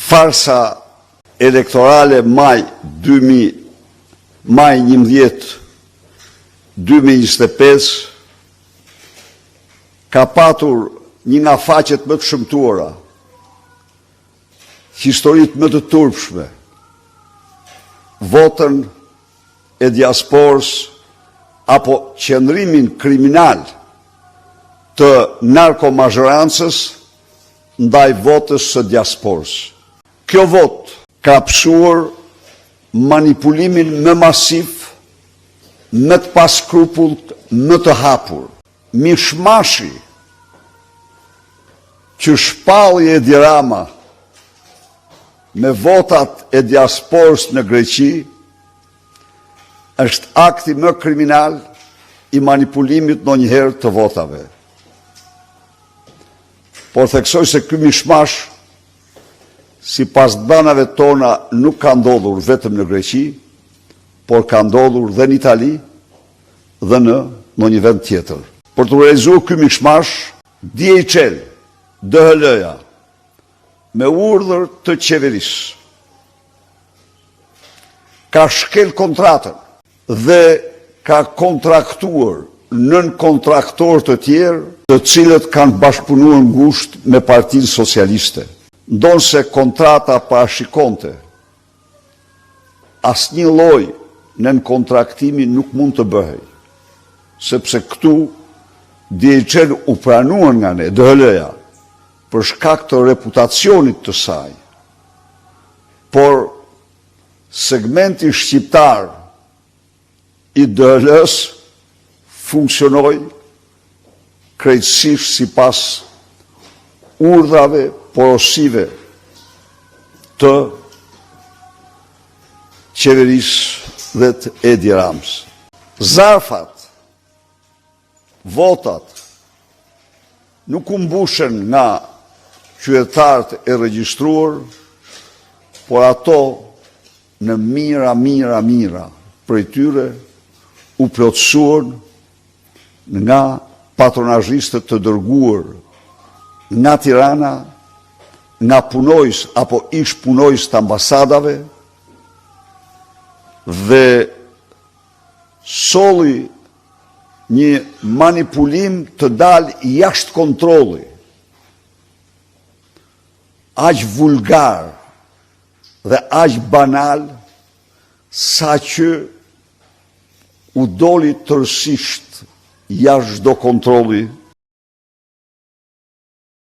farsa elektorale maj 11-2025 ka patur një nga faqet më të shëmtuara, historit më të turpshme, votën e diasporës apo qëndrimin kriminal të narkomazhorancës ndaj votës së diasporës. Kjo votë ka psuar manipulimin më masiv, më të paskrupull, më të hapur. Mishmashi që shpalli Edi Rama me votat e diasporës në Greqi është akti më kriminal i manipulimit ndonjëherë të votave. Por theksoj se ky mishmash, sipas danave tona, nuk ka ndodhur vetëm në Greqi, por ka ndodhur dhe në Itali dhe në ndonjë vend tjetër. Për të realizuar ky mishmash, DHL, DHL-ja, me urdhër të qeverisë, ka shkel kontratën dhe ka kontraktuar nën kontraktorë të tjerë, të cilët kanë bashkëpunuar ngushtë me Partinë Socialiste. Ndonse kontrata parashikonte asnjë lloj nën kontraktimi nuk mund të bëhej, sepse këtu DHL u pranuan nga ne, DHL-ja, për shkak të reputacionit të saj. Por segmenti shqiptar i DHL-s funksionoi krejtësisht sipas urdhrave porosive të qeverisë dhe të Edi Ramës. Zarfat, votat, nuk u mbushen nga qytetarët e regjistruar, por ato në mira prej tyre u plotësuan nga patronazhistët të dërguar nga Tirana, nga punojës apo ish punojës të ambasadave, dhe solli një manipulim të dalë jashtë kontrolli, aq vulgar dhe aq banal, sa që u doli tërësisht jashtë çdo kontrolli